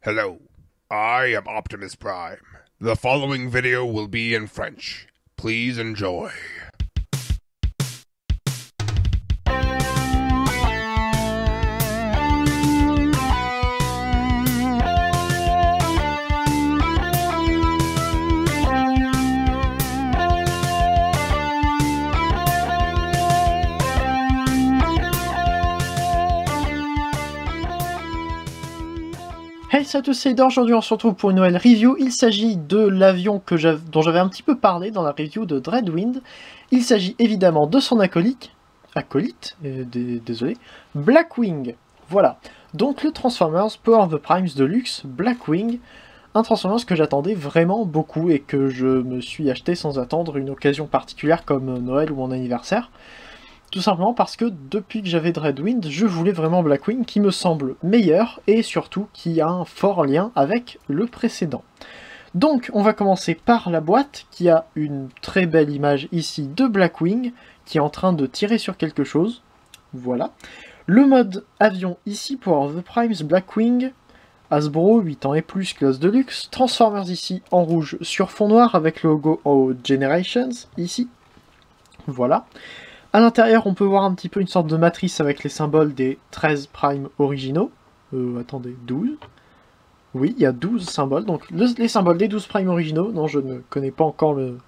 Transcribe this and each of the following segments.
Hello, I am Optimus Prime. The following video will be in French. Please enjoy. Hey, salut à tous, c'est Dor. Aujourd'hui on se retrouve pour une nouvelle review. Il s'agit de l'avion dont j'avais un petit peu parlé dans la review de Dreadwind. Il s'agit évidemment de son acolyte, désolé, Blackwing. Voilà, donc le Transformers Power of the Primes Deluxe Blackwing, un Transformers que j'attendais vraiment beaucoup et que je me suis acheté sans attendre une occasion particulière comme Noël ou mon anniversaire. Tout simplement parce que depuis que j'avais Dreadwind, je voulais vraiment Blackwing qui me semble meilleur et surtout qui a un fort lien avec le précédent. Donc on va commencer par la boîte qui a une très belle image ici de Blackwing qui est en train de tirer sur quelque chose. Voilà. Le mode avion ici pour The Primes Blackwing, Hasbro 8 ans et plus classe de luxe, Transformers ici en rouge sur fond noir avec le logo en Generations ici. Voilà. À l'intérieur, on peut voir un petit peu une sorte de matrice avec les symboles des 13 primes originaux. Attendez, 12. Oui, il y a 12 symboles. Donc, les symboles des 12 primes originaux. Non, je ne connais pas encore le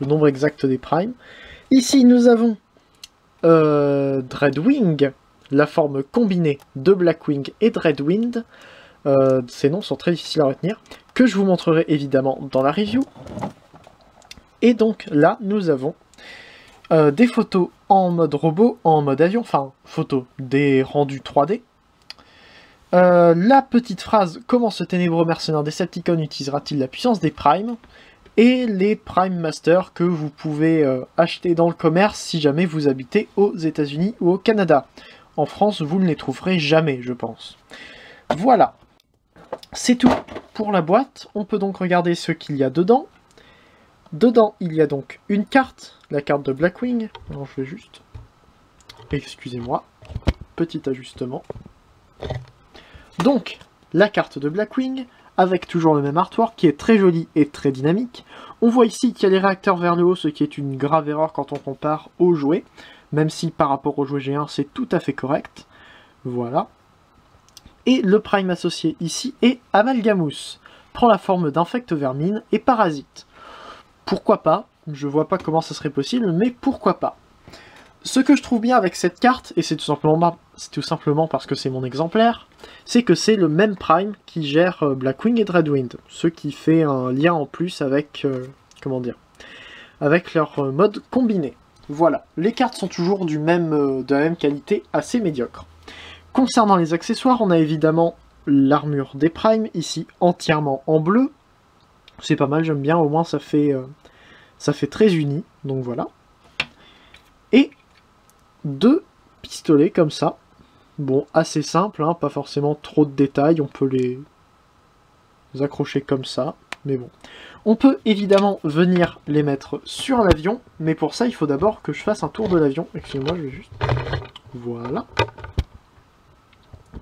nombre exact des primes. Ici, nous avons Dreadwing, la forme combinée de Blackwing et Dreadwind. Ces noms sont très difficiles à retenir, que je vous montrerai évidemment dans la review. Et donc, là, nous avons des photos en mode robot, en mode avion, enfin, photos, des rendus 3D. La petite phrase « Comment ce ténébreux mercenaire Decepticon utilisera-t-il la puissance des primes ?» et les Prime Masters que vous pouvez acheter dans le commerce si jamais vous habitez aux États-Unis ou au Canada. En France, vous ne les trouverez jamais, je pense. Voilà. C'est tout pour la boîte. On peut donc regarder ce qu'il y a dedans. Dedans, il y a donc une carte, la carte de Blackwing. Alors, je vais juste... Excusez-moi. Petit ajustement. Donc, la carte de Blackwing, avec toujours le même artwork, qui est très joli et très dynamique. On voit ici qu'il y a les réacteurs vers le haut, ce qui est une grave erreur quand on compare aux jouets. Même si, par rapport aux jouets G1, c'est tout à fait correct. Voilà. Et le prime associé ici est Amalgamous. Prend la forme d'infecte vermine et parasite. Pourquoi pas? Je vois pas comment ça serait possible, mais pourquoi pas? Ce que je trouve bien avec cette carte, et c'est tout simplement parce que c'est mon exemplaire, c'est que c'est le même Prime qui gère Blackwing et Dreadwind, ce qui fait un lien en plus avec, avec leur mode combiné. Voilà, les cartes sont toujours de la même qualité, assez médiocre. Concernant les accessoires, on a évidemment l'armure des Primes, ici entièrement en bleu. C'est pas mal, j'aime bien, au moins ça fait très uni, donc voilà. Et deux pistolets comme ça. Bon, assez simple, hein, pas forcément trop de détails, on peut les accrocher comme ça, mais bon. On peut évidemment venir les mettre sur l'avion, mais pour ça il faut d'abord que je fasse un tour de l'avion. Excusez-moi, je vais juste... Voilà.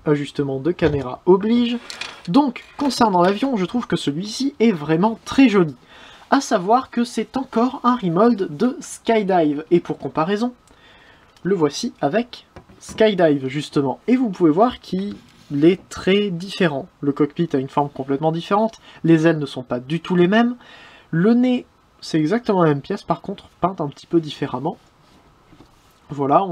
Ajustement de caméra oblige. Donc, concernant l'avion, je trouve que celui-ci est vraiment très joli. À savoir que c'est encore un remold de Skydive. Et pour comparaison, le voici avec Skydive, justement. Et vous pouvez voir qu'il est très différent. Le cockpit a une forme complètement différente. Les ailes ne sont pas du tout les mêmes. Le nez, c'est exactement la même pièce, par contre, peinte un petit peu différemment. Voilà,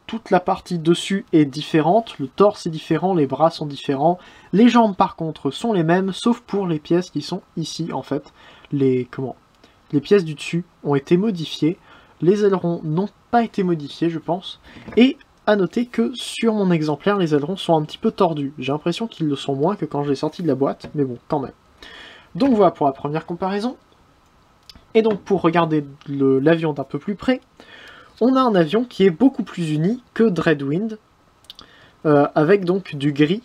toute la partie dessus est différente, le torse est différent, les bras sont différents, les jambes par contre sont les mêmes, sauf pour les pièces qui sont ici en fait. Les pièces du dessus ont été modifiées, les ailerons n'ont pas été modifiés je pense, et à noter que sur mon exemplaire les ailerons sont un petit peu tordus. J'ai l'impression qu'ils le sont moins que quand je l'ai sorti de la boîte, mais bon quand même. Donc voilà pour la première comparaison. Et donc pour regarder l'avion d'un peu plus près, on a un avion qui est beaucoup plus uni que Dreadwind, avec donc du gris,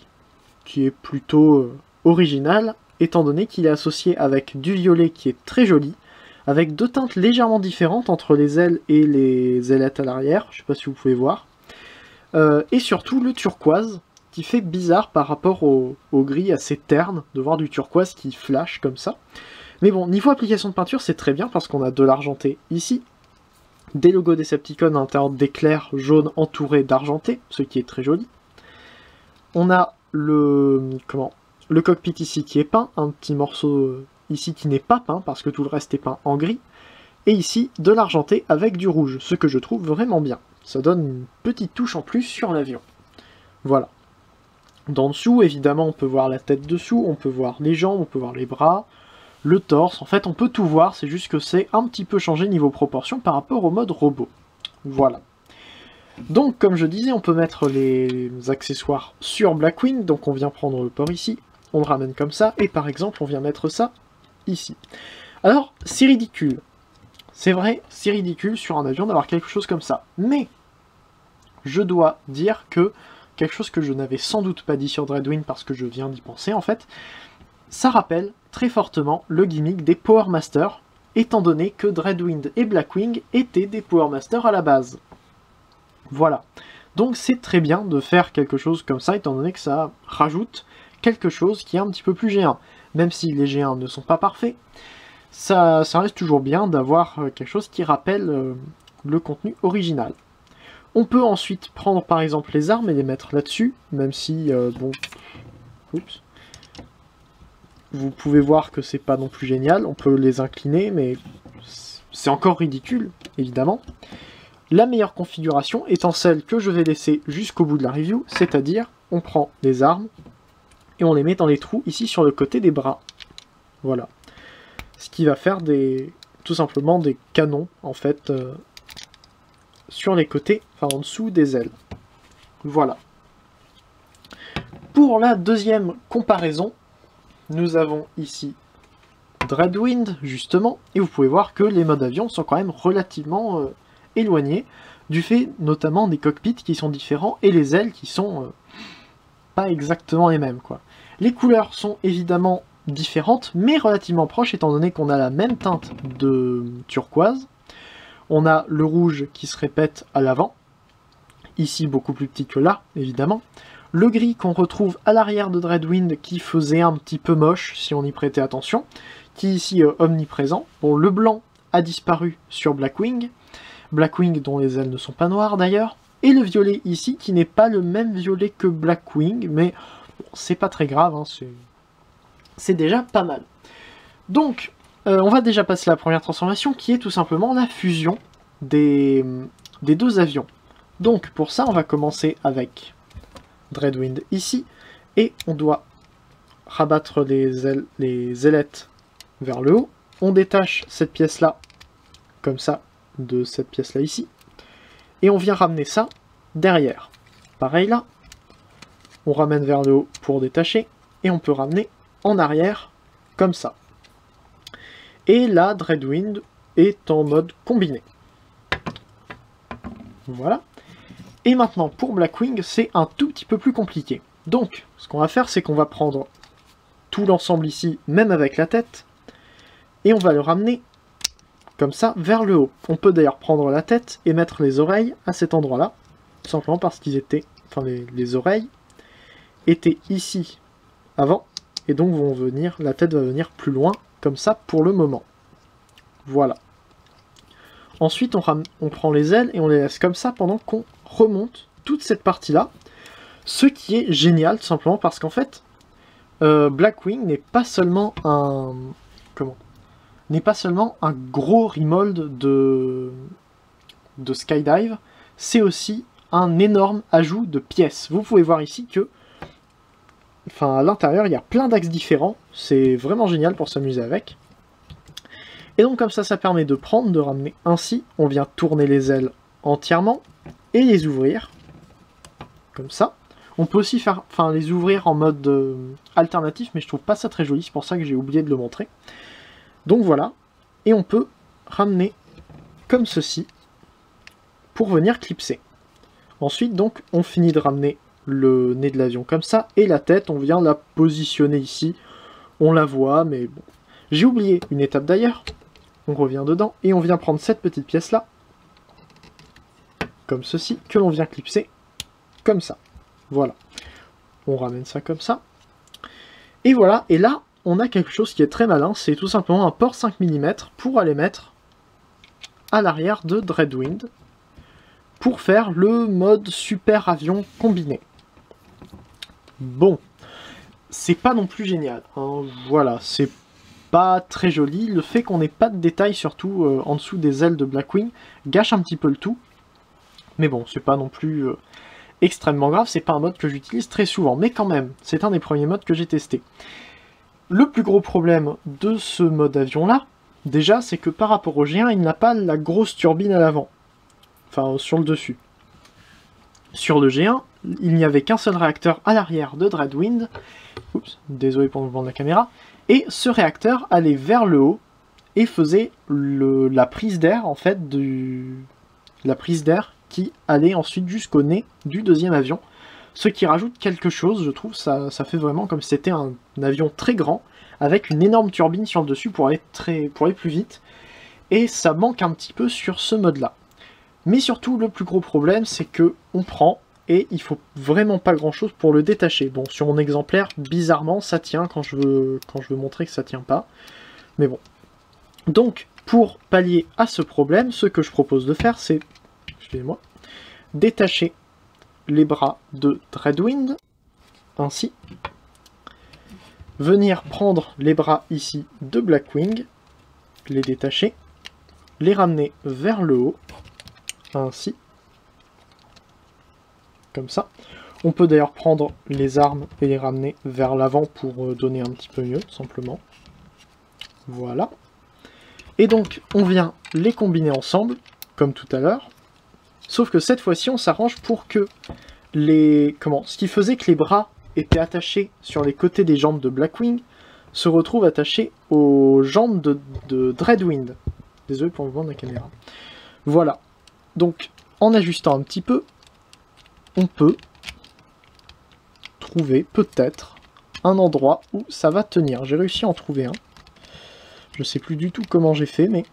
qui est plutôt original, étant donné qu'il est associé avec du violet qui est très joli, avec deux teintes légèrement différentes entre les ailes et les ailettes à l'arrière, je ne sais pas si vous pouvez voir, et surtout le turquoise, qui fait bizarre par rapport au gris assez terne, de voir du turquoise qui flash comme ça. Mais bon, niveau application de peinture, c'est très bien parce qu'on a de l'argenté ici, des logos Decepticons à l'intérieur d'éclairs jaunes entourés d'argenté, ce qui est très joli. On a le cockpit ici qui est peint, un petit morceau ici qui n'est pas peint parce que tout le reste est peint en gris. Et ici, de l'argenté avec du rouge, ce que je trouve vraiment bien. Ça donne une petite touche en plus sur l'avion. Voilà. D'en dessous, évidemment, on peut voir la tête dessous, on peut voir les jambes, on peut voir les bras, le torse. En fait, on peut tout voir, c'est juste que c'est un petit peu changé niveau proportion par rapport au mode robot. Voilà. Donc, comme je disais, on peut mettre les accessoires sur Blackwing. Donc, on vient prendre le port ici, on le ramène comme ça, et par exemple, on vient mettre ça ici. Alors, c'est ridicule. C'est vrai, c'est ridicule sur un avion d'avoir quelque chose comme ça. Mais, je dois dire que, quelque chose que je n'avais sans doute pas dit sur Dreadwind parce que je viens d'y penser en fait, ça rappelle très fortement le gimmick des Power Masters, étant donné que Dreadwind et Blackwing étaient des Power Masters à la base. Voilà. Donc c'est très bien de faire quelque chose comme ça, étant donné que ça rajoute quelque chose qui est un petit peu plus G1. Même si les G1 ne sont pas parfaits, ça reste toujours bien d'avoir quelque chose qui rappelle le contenu original. On peut ensuite prendre par exemple les armes et les mettre là-dessus, même si, bon, oups, vous pouvez voir que c'est pas non plus génial, on peut les incliner, mais c'est encore ridicule, évidemment. La meilleure configuration étant celle que je vais laisser jusqu'au bout de la review, c'est-à-dire, on prend les armes, et on les met dans les trous ici sur le côté des bras. Voilà. Ce qui va faire tout simplement des canons, en fait, sur les côtés, enfin en dessous des ailes. Voilà. Pour la deuxième comparaison, nous avons ici Dreadwind, justement, et vous pouvez voir que les modes avion sont quand même relativement éloignés, du fait notamment des cockpits qui sont différents, et les ailes qui sont pas exactement les mêmes, quoi. Les couleurs sont évidemment différentes, mais relativement proches, étant donné qu'on a la même teinte de turquoise. On a le rouge qui se répète à l'avant, ici beaucoup plus petit que là, évidemment. Le gris qu'on retrouve à l'arrière de Dreadwind qui faisait un petit peu moche, si on y prêtait attention, qui est ici omniprésent. Bon, le blanc a disparu sur Blackwing, Blackwing dont les ailes ne sont pas noires d'ailleurs, et le violet ici qui n'est pas le même violet que Blackwing, mais bon, c'est pas très grave, hein, c'est déjà pas mal. Donc, on va déjà passer à la première transformation qui est tout simplement la fusion des deux avions. Donc pour ça, on va commencer avec Dreadwind ici, et on doit rabattre les ailettes vers le haut. On détache cette pièce-là, comme ça, de cette pièce-là ici, et on vient ramener ça derrière. Pareil là, on ramène vers le haut pour détacher, et on peut ramener en arrière, comme ça. Et là, Dreadwind est en mode combiné. Voilà. Et maintenant, pour Blackwing, c'est un tout petit peu plus compliqué. Donc, ce qu'on va faire, c'est qu'on va prendre tout l'ensemble ici, même avec la tête, et on va le ramener, comme ça, vers le haut. On peut d'ailleurs prendre la tête et mettre les oreilles à cet endroit-là, tout simplement parce qu'ils étaient, enfin les oreilles étaient ici avant, et donc vont venir, la tête va venir plus loin, comme ça, pour le moment. Voilà. Ensuite, on prend les ailes et on les laisse comme ça pendant qu'on remonte toute cette partie-là. Ce qui est génial, tout simplement, parce qu'en fait, Blackwing n'est pas seulement un... n'est pas seulement un gros remold de Skydive, c'est aussi un énorme ajout de pièces. Vous pouvez voir ici que, enfin, à l'intérieur, il y a plein d'axes différents. C'est vraiment génial pour s'amuser avec. Et donc comme ça permet de prendre, de ramener ainsi. On vient tourner les ailes entièrement et les ouvrir. Comme ça. On peut aussi faire, les ouvrir en mode alternatif, mais je trouve pas ça très joli. C'est pour ça que j'ai oublié de le montrer. Donc voilà. Et on peut ramener comme ceci pour venir clipser. Ensuite, donc, on finit de ramener le nez de l'avion comme ça. Et la tête, on vient la positionner ici. On la voit, mais bon. J'ai oublié une étape d'ailleurs. On revient dedans et on vient prendre cette petite pièce là, comme ceci, que l'on vient clipser, comme ça. Voilà. On ramène ça comme ça. Et voilà, et là, on a quelque chose qui est très malin, c'est tout simplement un port 5 mm pour aller mettre à l'arrière de Dreadwind pour faire le mode super avion combiné. Bon, c'est pas non plus génial, hein. Voilà, c'est pas très joli. Le fait qu'on n'ait pas de détails, surtout en dessous des ailes de Blackwing, gâche un petit peu le tout. Mais bon, c'est pas non plus extrêmement grave, c'est pas un mode que j'utilise très souvent, mais quand même, c'est un des premiers modes que j'ai testé. Le plus gros problème de ce mode avion là, déjà, c'est que par rapport au G1, il n'a pas la grosse turbine à l'avant, enfin sur le dessus. Sur le G1, il n'y avait qu'un seul réacteur à l'arrière de Dreadwind, oups, désolé pour le mouvement de la caméra, et ce réacteur allait vers le haut et faisait la prise d'air en fait la prise d'air qui allait ensuite jusqu'au nez du deuxième avion, ce qui rajoute quelque chose, je trouve, ça fait vraiment comme si c'était un avion très grand, avec une énorme turbine sur le dessus pour aller plus vite, et ça manque un petit peu sur ce mode-là. Mais surtout, le plus gros problème, c'est que on prend, et il faut vraiment pas grand-chose pour le détacher. Bon, sur mon exemplaire, bizarrement, ça tient quand je veux montrer que ça tient pas, mais bon. Donc, pour pallier à ce problème, ce que je propose de faire, c'est, excusez-moi, détacher les bras de Dreadwind, ainsi. Venir prendre les bras ici de Blackwing, les détacher, les ramener vers le haut, ainsi. Comme ça. On peut d'ailleurs prendre les armes et les ramener vers l'avant pour donner un petit peu mieux, tout simplement. Voilà. Et donc, on vient les combiner ensemble, comme tout à l'heure. Sauf que cette fois-ci, on s'arrange pour que ce qui faisait que les bras étaient attachés sur les côtés des jambes de Blackwing se retrouvent attachés aux jambes de Dreadwind. Désolé pour le mouvement de la caméra. Voilà. Donc, en ajustant un petit peu, on peut trouver peut-être un endroit où ça va tenir. J'ai réussi à en trouver un. Je sais plus du tout comment j'ai fait, mais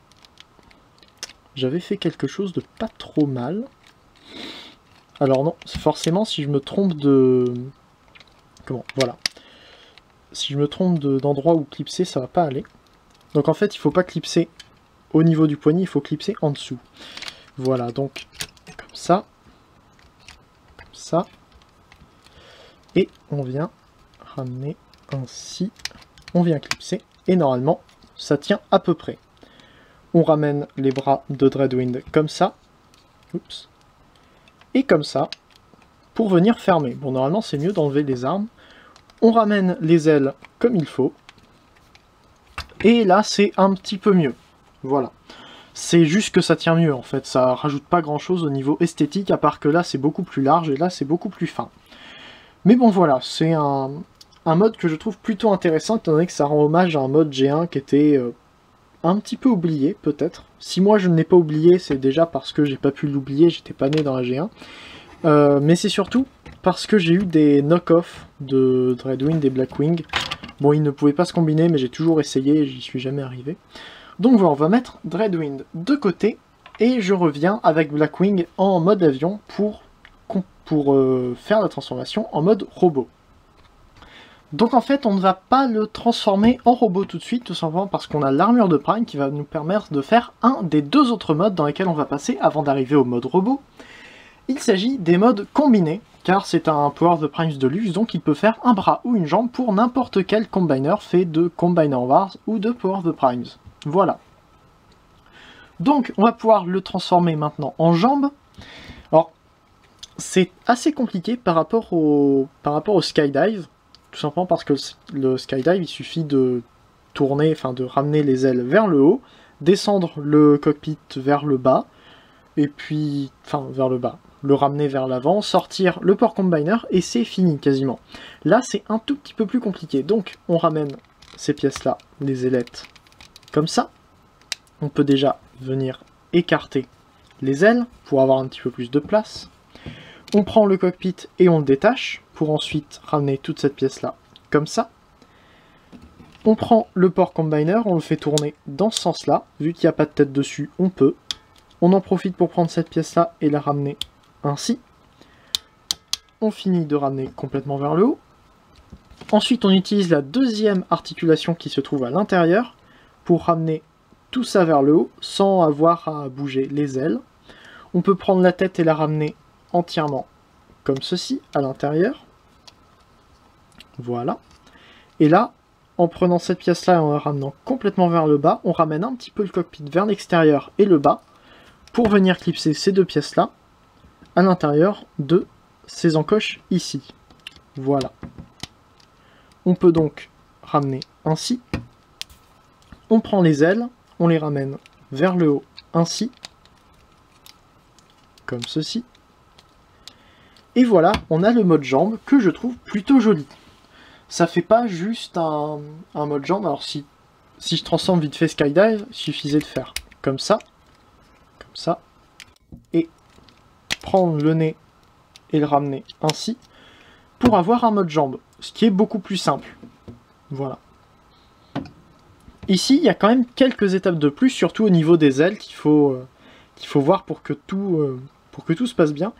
j'avais fait quelque chose de pas trop mal. Alors non, forcément, si je me trompe de... Voilà. Si je me trompe d'endroit où clipser, ça va pas aller. Donc en fait, il faut pas clipser au niveau du poignet, il faut clipser en dessous. Voilà, donc comme ça. Comme ça. Et on vient ramener ainsi. On vient clipser. Et normalement, ça tient à peu près. On ramène les bras de Dreadwind comme ça. Oups. Et comme ça, pour venir fermer. Bon, normalement, c'est mieux d'enlever les armes. On ramène les ailes comme il faut. Et là, c'est un petit peu mieux. Voilà. C'est juste que ça tient mieux, en fait. Ça rajoute pas grand-chose au niveau esthétique, à part que là, c'est beaucoup plus large, et là, c'est beaucoup plus fin. Mais bon, voilà. C'est un mode que je trouve plutôt intéressant, étant donné que ça rend hommage à un mode G1 qui était un petit peu oublié, peut-être. Si moi, je ne l'ai pas oublié, c'est déjà parce que j'ai pas pu l'oublier, j'étais pas né dans la G1. Mais c'est surtout parce que j'ai eu des knock-off de Dreadwind et Blackwing. Bon, ils ne pouvaient pas se combiner, mais j'ai toujours essayé et j'y suis jamais arrivé. Donc voilà, on va mettre Dreadwind de côté, et je reviens avec Blackwing en mode avion pour faire la transformation en mode robot. Donc en fait, on ne va pas le transformer en robot tout de suite, tout simplement parce qu'on a l'armure de Prime qui va nous permettre de faire un des deux autres modes dans lesquels on va passer avant d'arriver au mode robot. Il s'agit des modes combinés, car c'est un Power of the Primes de luxe, donc il peut faire un bras ou une jambe pour n'importe quel combiner fait de Combiner Wars ou de Power of the Primes. Voilà. Donc on va pouvoir le transformer maintenant en jambe. Alors, c'est assez compliqué par rapport au skydive, tout simplement parce que le skydive, il suffit de tourner, enfin de ramener les ailes vers le haut, descendre le cockpit vers le bas, et puis, enfin vers le bas, le ramener vers l'avant, sortir le port combiner, et c'est fini quasiment. Là, c'est un tout petit peu plus compliqué. Donc, on ramène ces pièces-là, les ailettes, comme ça. On peut déjà venir écarter les ailes pour avoir un petit peu plus de place. On prend le cockpit et on le détache pour ensuite ramener toute cette pièce-là, comme ça. On prend le port combiner, on le fait tourner dans ce sens-là. Vu qu'il n'y a pas de tête dessus, on peut. On en profite pour prendre cette pièce-là et la ramener ainsi. On finit de ramener complètement vers le haut. Ensuite, on utilise la deuxième articulation qui se trouve à l'intérieur pour ramener tout ça vers le haut sans avoir à bouger les ailes. On peut prendre la tête et la ramener entièrement comme ceci à l'intérieur. Voilà. Et là, en prenant cette pièce-là et en la ramenant complètement vers le bas, on ramène un petit peu le cockpit vers l'extérieur et le bas pour venir clipser ces deux pièces-là à l'intérieur de ces encoches ici. Voilà. On peut donc ramener ainsi. On prend les ailes, on les ramène vers le haut ainsi, comme ceci. Et voilà, on a le mode jambe que je trouve plutôt joli. Ça fait pas juste un mode jambe. Alors si je transforme vite fait Skydive, il suffisait de faire comme ça, et prendre le nez et le ramener ainsi, pour avoir un mode jambe, ce qui est beaucoup plus simple. Voilà. Ici, il y a quand même quelques étapes de plus, surtout au niveau des ailes, qu'il faut voir pour que tout se passe bien.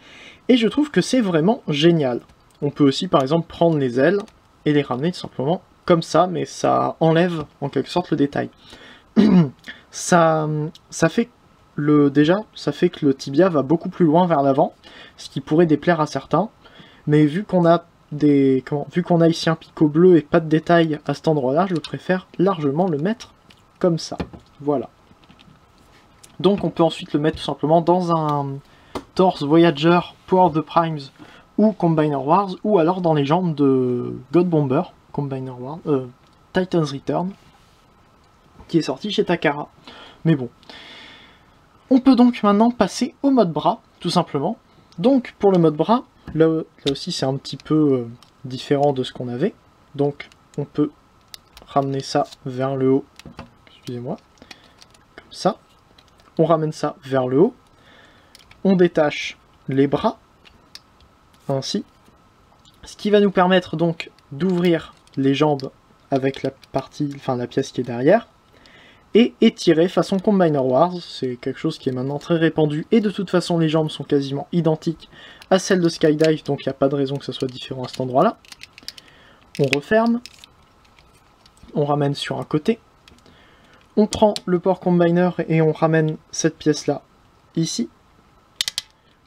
Et je trouve que c'est vraiment génial. On peut aussi, par exemple, prendre les ailes et les ramener tout simplement comme ça, mais ça enlève en quelque sorte le détail. ça fait que le tibia va beaucoup plus loin vers l'avant, ce qui pourrait déplaire à certains. Mais vu qu'on a ici un picot bleu et pas de détails à cet endroit-là, je préfère largement le mettre comme ça. Voilà. Donc on peut ensuite le mettre tout simplement dans un torse Voyager, Power of the Primes ou Combiner Wars, ou alors dans les jambes de God Bomber, Combiner Wars, Titan's Return, qui est sorti chez Takara. Mais bon. On peut donc maintenant passer au mode bras, tout simplement. Donc pour le mode bras, là aussi c'est un petit peu différent de ce qu'on avait. Donc on peut ramener ça vers le haut, excusez-moi, comme ça. On ramène ça vers le haut. On détache les bras, ainsi. Ce qui va nous permettre donc d'ouvrir les jambes avec la pièce qui est derrière. Et étirer façon Combiner Wars, c'est quelque chose qui est maintenant très répandu, et de toute façon les jambes sont quasiment identiques à celles de Skydive, donc il n'y a pas de raison que ça soit différent à cet endroit-là. On referme, on ramène sur un côté, on prend le port Combiner et on ramène cette pièce-là ici,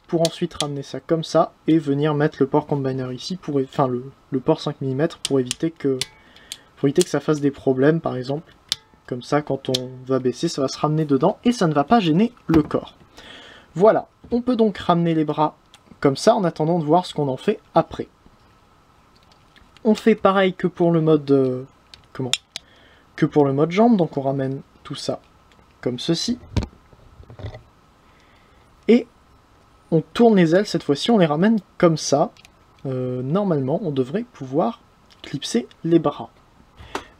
pour ensuite ramener ça comme ça, et venir mettre le port Combiner ici, le port 5 mm, pour éviter que ça fasse des problèmes par exemple. Comme ça, quand on va baisser, ça va se ramener dedans et ça ne va pas gêner le corps. Voilà, on peut donc ramener les bras comme ça en attendant de voir ce qu'on en fait après. On fait pareil que pour le mode jambe, donc on ramène tout ça comme ceci. Et on tourne les ailes, cette fois-ci on les ramène comme ça. Normalement, on devrait pouvoir clipser les bras.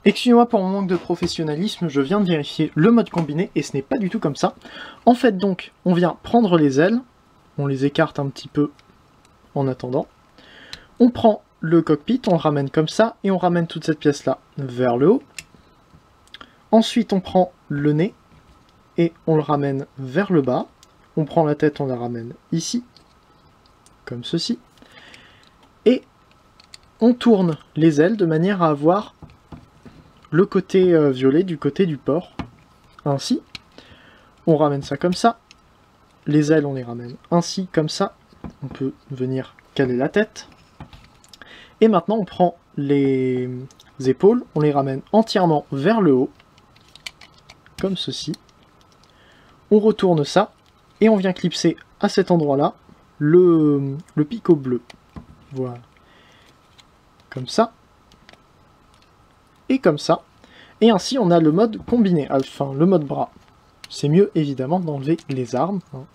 Excusez-moi pour mon manque de professionnalisme, je viens de vérifier le mode combiné et ce n'est pas du tout comme ça. En fait donc, on vient prendre les ailes, on les écarte un petit peu en attendant. On prend le cockpit, on le ramène comme ça et on ramène toute cette pièce-là vers le haut. Ensuite on prend le nez et on le ramène vers le bas. On prend la tête, on la ramène ici, comme ceci. Et on tourne les ailes de manière à avoir le côté violet du côté du port, ainsi. On ramène ça comme ça. Les ailes, on les ramène ainsi, comme ça. On peut venir caler la tête. Et maintenant, on prend les épaules, on les ramène entièrement vers le haut, comme ceci. On retourne ça, et on vient clipser à cet endroit-là le picot bleu. Voilà. Comme ça. Et comme ça. Et ainsi, on a le mode combiné, enfin, le mode bras. C'est mieux, évidemment, d'enlever les armes. Hein.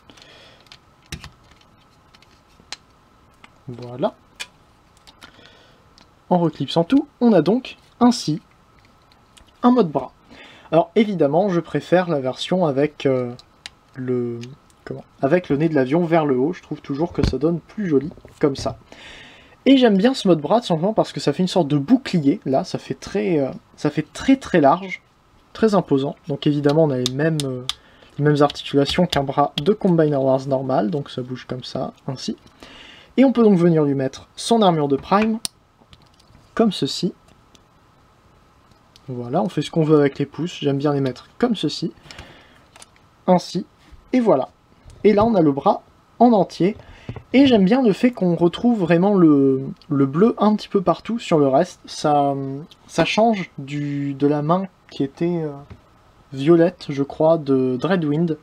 Voilà. En reclipsant tout, on a donc ainsi un mode bras. Alors, évidemment, je préfère la version avec avec le nez de l'avion vers le haut. Je trouve toujours que ça donne plus joli, comme ça. Et j'aime bien ce mode bras, tout simplement parce que ça fait une sorte de bouclier. Là, ça fait très large, très imposant. Donc évidemment, on a les mêmes articulations qu'un bras de Combiner Wars normal. Donc ça bouge comme ça, ainsi. Et on peut donc venir lui mettre son armure de Prime, comme ceci. Voilà, on fait ce qu'on veut avec les pouces. J'aime bien les mettre comme ceci. Ainsi. Et voilà. Et là, on a le bras en entier. Et j'aime bien le fait qu'on retrouve vraiment le bleu un petit peu partout sur le reste. Ça change de la main qui était violette, je crois, de Dreadwind,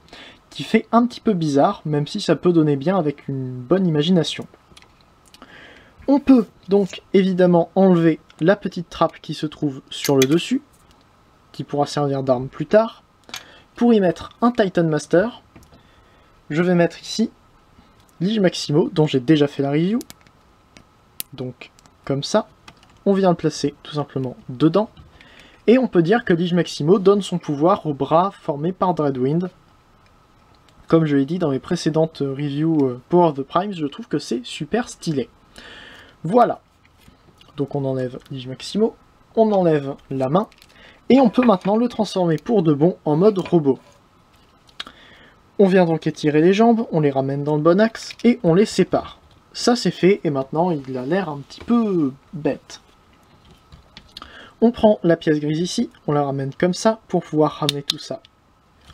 qui fait un petit peu bizarre, même si ça peut donner bien avec une bonne imagination. On peut donc évidemment enlever la petite trappe qui se trouve sur le dessus, qui pourra servir d'arme plus tard. Pour y mettre un Titan Master, je vais mettre ici Lige Maximo, dont j'ai déjà fait la review. Donc, comme ça, on vient le placer tout simplement dedans. Et on peut dire que Lige Maximo donne son pouvoir au bras formé par Dreadwind. Comme je l'ai dit dans mes précédentes reviews Power of the Primes, je trouve que c'est super stylé. Voilà. Donc on enlève Lige Maximo, on enlève la main, et on peut maintenant le transformer pour de bon en mode robot. On vient donc étirer les jambes, on les ramène dans le bon axe, et on les sépare. Ça c'est fait, et maintenant il a l'air un petit peu bête. On prend la pièce grise ici, on la ramène comme ça, pour pouvoir ramener tout ça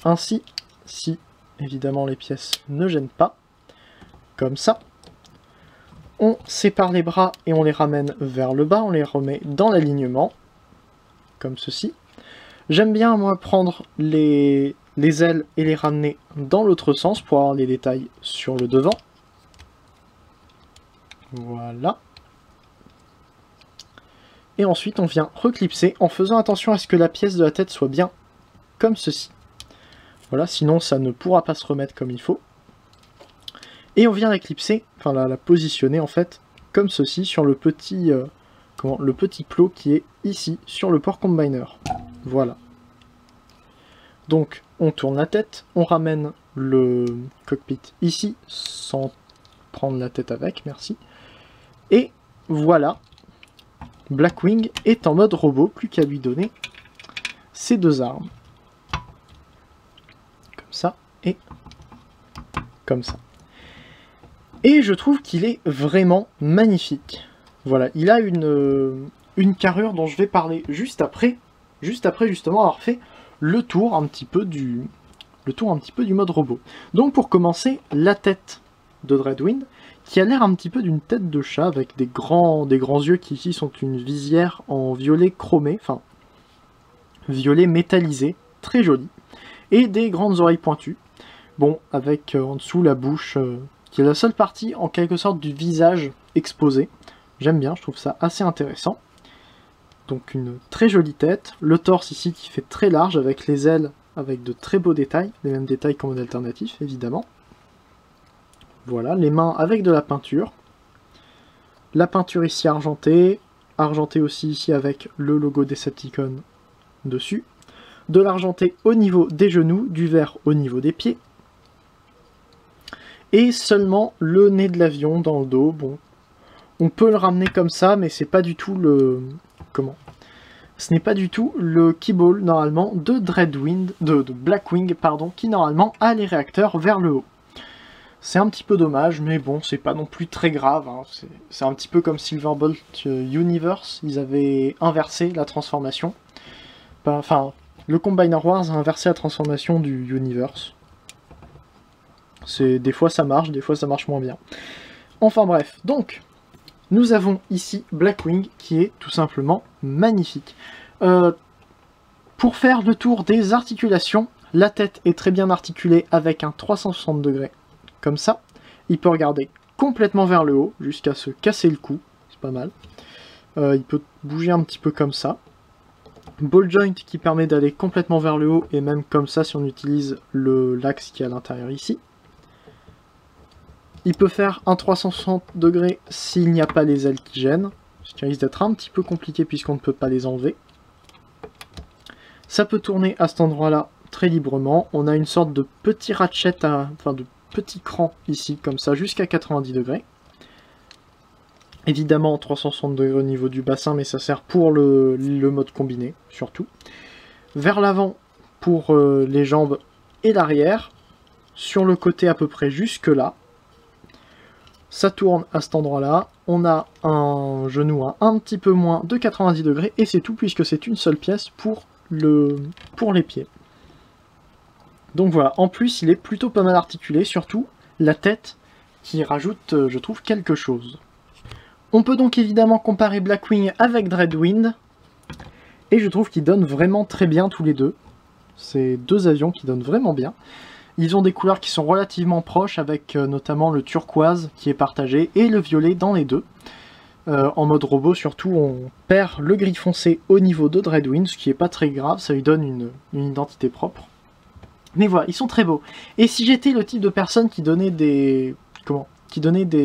ainsi, si évidemment les pièces ne gênent pas, comme ça. On sépare les bras et on les ramène vers le bas, on les remet dans l'alignement, comme ceci. J'aime bien, moi, prendre les ailes et les ramener dans l'autre sens pour avoir les détails sur le devant. Voilà. Et ensuite, on vient reclipser en faisant attention à ce que la pièce de la tête soit bien comme ceci. Voilà, sinon ça ne pourra pas se remettre comme il faut. Et on vient l'éclipser, enfin la positionner en fait, comme ceci, sur le petit, le petit plot qui est ici, sur le port combiner. Voilà. Donc, on tourne la tête, on ramène le cockpit ici, sans prendre la tête avec, merci. Et voilà, Blackwing est en mode robot, plus qu'à lui donner ses deux armes. Comme ça, et comme ça. Et je trouve qu'il est vraiment magnifique. Voilà, il a une carrure dont je vais parler juste après justement avoir fait le tour un petit peu du mode robot. Donc pour commencer, la tête de Dreadwind, qui a l'air un petit peu d'une tête de chat, avec des grands yeux qui ici sont une visière en violet chromé, enfin violet métallisé, très joli, et des grandes oreilles pointues. Bon, avec en dessous la bouche... qui est la seule partie en quelque sorte du visage exposé. J'aime bien, je trouve ça assez intéressant. Donc une très jolie tête, le torse ici qui fait très large avec les ailes avec de très beaux détails, les mêmes détails qu'en mode alternatif évidemment. Voilà, les mains avec de la peinture. La peinture ici argentée, argentée aussi ici avec le logo Decepticon dessus. De l'argenté au niveau des genoux, du vert au niveau des pieds. Et seulement le nez de l'avion dans le dos. Bon, on peut le ramener comme ça, mais c'est pas du tout le... Comment? Ce n'est pas du tout le keyball, normalement, de Dreadwind, de Blackwing, pardon, qui normalement a les réacteurs vers le haut. C'est un petit peu dommage, mais bon, c'est pas non plus très grave. Hein. C'est un petit peu comme Silverbolt Universe, ils avaient inversé la transformation. Enfin, le Combiner Wars a inversé la transformation du Universe. Des fois ça marche moins bien. Enfin bref, donc, nous avons ici Blackwing qui est tout simplement magnifique. Pour faire le tour des articulations, la tête est très bien articulée avec un 360 degrés, comme ça. Il peut regarder complètement vers le haut, jusqu'à se casser le cou, c'est pas mal. Il peut bouger un petit peu comme ça. Ball joint qui permet d'aller complètement vers le haut, et même comme ça si on utilise l'axe qui est à l'intérieur ici. Il peut faire un 360 degrés s'il n'y a pas les ailes qui gênent, ce qui risque d'être un petit peu compliqué puisqu'on ne peut pas les enlever. Ça peut tourner à cet endroit-là très librement. On a une sorte de petit ratchet, enfin de petit cran ici, comme ça, jusqu'à 90 degrés. Évidemment 360 degrés au niveau du bassin, mais ça sert pour le mode combiné, surtout. Vers l'avant pour les jambes et l'arrière. Sur le côté à peu près jusque là. ça tourne à cet endroit-là, on a un genou à un petit peu moins de 90 degrés, et c'est tout, puisque c'est une seule pièce pour les pieds. Donc voilà, en plus il est plutôt pas mal articulé, surtout la tête qui rajoute, je trouve, quelque chose. On peut donc évidemment comparer Blackwing avec Dreadwind, et je trouve qu'ils donnent vraiment très bien tous les deux. C'est deux avions qui donnent vraiment bien. Ils ont des couleurs qui sont relativement proches, avec notamment le turquoise qui est partagé, et le violet dans les deux. En mode robot surtout, on perd le gris foncé au niveau de Dreadwind, ce qui est pas très grave, ça lui donne une identité propre. Mais voilà, ils sont très beaux. Et si j'étais le type de personne qui donnait des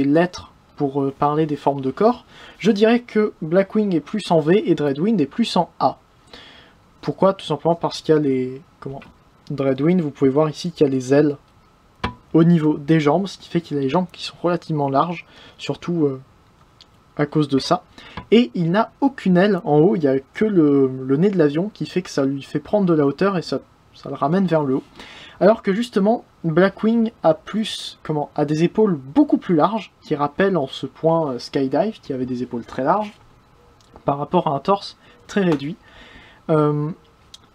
lettres pour parler des formes de corps, je dirais que Blackwing est plus en V et Dreadwind est plus en A. Pourquoi? Tout simplement parce qu'il y a les... Dreadwind, vous pouvez voir ici qu'il y a les ailes au niveau des jambes, ce qui fait qu'il a les jambes qui sont relativement larges, surtout à cause de ça. Et il n'a aucune aile en haut, il n'y a que le nez de l'avion qui fait que ça lui fait prendre de la hauteur et ça le ramène vers le haut. Alors que justement, Blackwing a a des épaules beaucoup plus larges, qui rappellent en ce point Skydive, qui avait des épaules très larges, par rapport à un torse très réduit.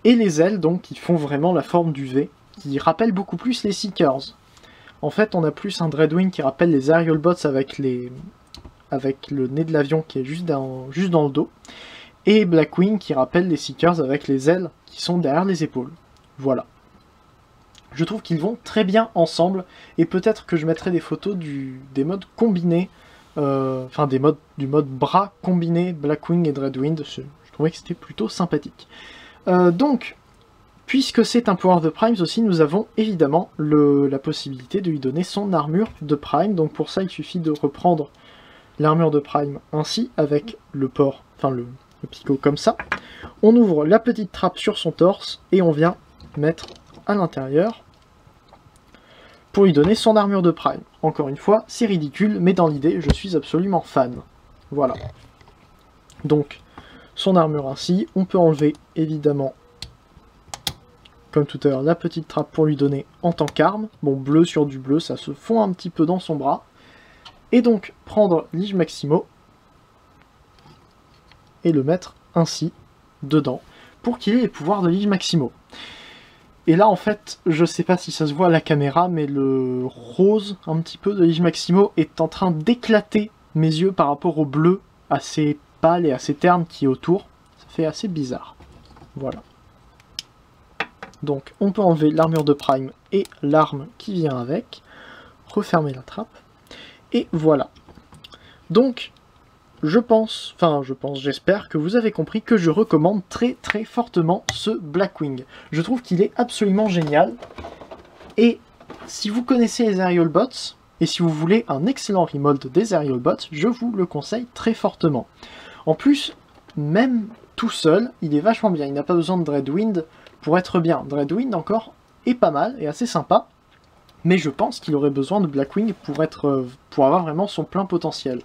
Et les ailes, donc, qui font vraiment la forme du V, qui rappellent beaucoup plus les Seekers. En fait, on a plus un Dreadwing qui rappelle les Aerial Bots avec le nez de l'avion qui est juste dans le dos, et Blackwing qui rappelle les Seekers avec les ailes qui sont derrière les épaules. Voilà. Je trouve qu'ils vont très bien ensemble, et peut-être que je mettrai des photos des modes combinés, du mode bras combiné Blackwing et Dreadwind. Je trouvais que c'était plutôt sympathique. Donc, puisque c'est un Power de Primes aussi, nous avons évidemment la possibilité de lui donner son armure de Prime. Donc pour ça, il suffit de reprendre l'armure de Prime ainsi, avec le picot comme ça. On ouvre la petite trappe sur son torse, et on vient mettre à l'intérieur pour lui donner son armure de Prime. Encore une fois, c'est ridicule, mais dans l'idée, je suis absolument fan. Voilà. Donc, son armure ainsi, on peut enlever évidemment, comme tout à l'heure, la petite trappe pour lui donner en tant qu'arme. Bon, bleu sur du bleu, ça se fond un petit peu dans son bras. Et donc, prendre Lige Maximo et le mettre ainsi dedans, pour qu'il ait les pouvoirs de Lige Maximo. Et là, en fait, je sais pas si ça se voit à la caméra, mais le rose, un petit peu, de Lige Maximo est en train d'éclater mes yeux par rapport au bleu assez pâle et assez terne qui est autour. Ça fait assez bizarre. Voilà. Donc, on peut enlever l'armure de Prime et l'arme qui vient avec. Refermer la trappe. Et voilà. Donc, j'espère que vous avez compris que je recommande très très fortement ce Blackwing. Je trouve qu'il est absolument génial. Et si vous connaissez les Aerial Bots, et si vous voulez un excellent remold des Aerial Bots, je vous le conseille très fortement. En plus, même tout seul, il est vachement bien. Il n'a pas besoin de Dreadwind pour être bien. Dreadwind encore est pas mal et assez sympa. Mais je pense qu'il aurait besoin de Blackwing pour avoir vraiment son plein potentiel.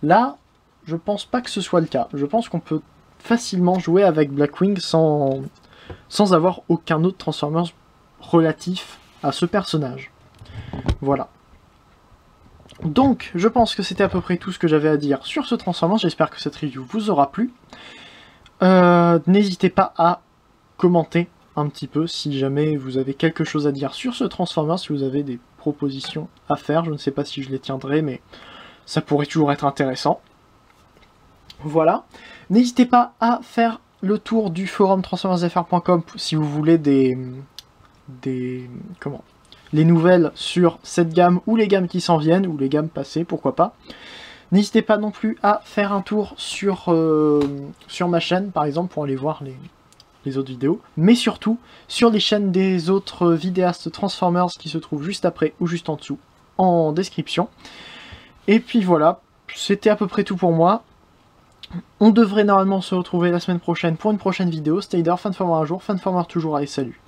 Là, je pense pas que ce soit le cas. Je pense qu'on peut facilement jouer avec Blackwing sans avoir aucun autre Transformers relatif à ce personnage. Voilà. Donc, je pense que c'était à peu près tout ce que j'avais à dire sur ce Transformers. J'espère que cette review vous aura plu. N'hésitez pas à commenter un petit peu si jamais vous avez quelque chose à dire sur ce Transformers, si vous avez des propositions à faire. Je ne sais pas si je les tiendrai, mais ça pourrait toujours être intéressant. Voilà. N'hésitez pas à faire le tour du forum transformersfr.com si vous voulez les nouvelles sur cette gamme ou les gammes qui s'en viennent, ou les gammes passées, pourquoi pas. N'hésitez pas non plus à faire un tour sur ma chaîne, par exemple, pour aller voir les autres vidéos, mais surtout sur les chaînes des autres vidéastes Transformers qui se trouvent juste après ou juste en dessous, en description. Et puis voilà, c'était à peu près tout pour moi. On devrait normalement se retrouver la semaine prochaine pour une prochaine vidéo. Stay there, Fanformer un jour, Fanformer toujours, allez salut.